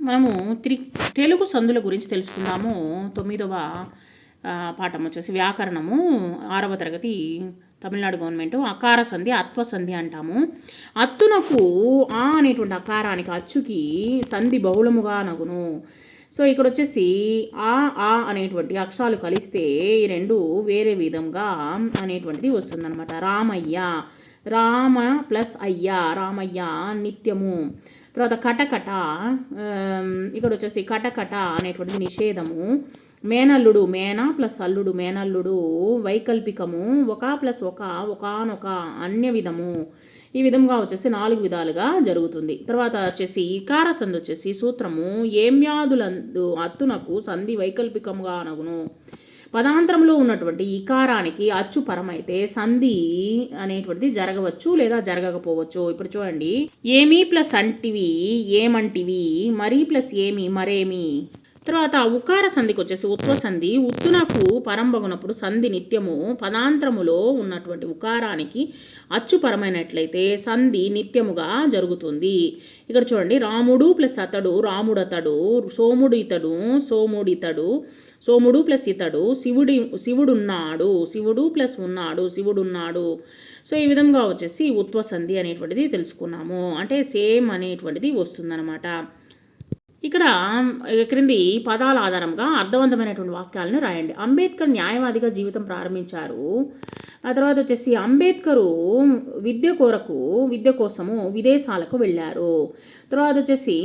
మనము తెలుగు సందుల గురించి తెలుసుకుందాము. 9వ పాఠం వచ్చేసి వ్యాకరణము 6వ తరగతి తమిళనాడు గవర్నమెంట్. అకార సంధి, అత్వ సంధి అంటాము. అత్తునకు ఆ అనేటువంటి అకారానికి అచ్చుకి సంధి బహుళముగా నగును. సో ఇక్కడ వచ్చేసి ఆ అనేటువంటి అక్షరాలు కలిస్తే ఈ రెండు వేరే విధంగా అనేటువంటిది వస్తుందన్నమాట. రామయ్య, రామ ప్లస్ అయ్య, రామయ్య నిత్యము. తర్వాత కటకట, ఇక్కడ వచ్చేసి కటకట అనేటువంటిది నిషేధము. మేనల్లుడు, మేన ప్లస్ అల్లుడు, మేనల్లుడు వైకల్పికము. ఒక ప్లస్ ఒక, ఒకనొక, అన్య విధము. ఈ విధంగా వచ్చేసి 4 విధాలుగా జరుగుతుంది. తర్వాత వచ్చేసి ఇకార సంధి వచ్చేసి సూత్రము ఏమ్యాదులందు అత్తునకు సంధి వైకల్పికముగా అనగును. పదాంతరంలో ఉన్నటువంటి ఇకారానికి అచ్చు పరమైతే సంధి అనేటువంటిది జరగవచ్చు లేదా జరగకపోవచ్చు. ఇప్పుడు చూడండి, ఏమి ప్లస్ అంటివి ఏమంటివి, మరీ ప్లస్ ఏమి మరేమి. తర్వాత ఉకార సంధికి వచ్చేసి ఉత్వ సంధి. ఉత్తునకు పరంబగునప్పుడు సంధి నిత్యము. పదాంతరములో ఉన్నటువంటి ఉకారానికి అచ్చు పరమైనట్లయితే సంధి నిత్యముగా జరుగుతుంది. ఇక్కడ చూడండి, రాముడు ప్లస్ అతడు రాముడతడు, సోముడు ఇతడు సోముడితడు, సోముడు ప్లస్ ఇతడు శివుడున్నాడు, శివుడు ప్లస్ ఉన్నాడు శివుడున్నాడు. సో ఈ విధంగా వచ్చేసి ఉత్వ సంధి అనేటువంటిది తెలుసుకున్నాము. అంటే సేమ్ అనేటువంటిది వస్తుందన్నమాట. ఇక్కడ క్రింది పదాల ఆధారంగా అర్థవంతమైనటువంటి వాక్యాలను రాయండి. అంబేద్కర్ న్యాయవాదిగా జీవితం ప్రారంభించారు. ఆ తర్వాత వచ్చేసి అంబేద్కరు విద్య కోసము విదేశాలకు వెళ్ళారు. తర్వాత వచ్చేసి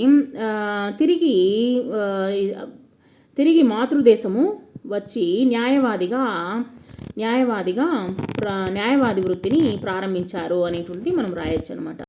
తిరిగి మాతృదేశము వచ్చి న్యాయవాది వృత్తిని ప్రారంభించారు అనేటువంటిది మనం రాయొచ్చు అనమాట.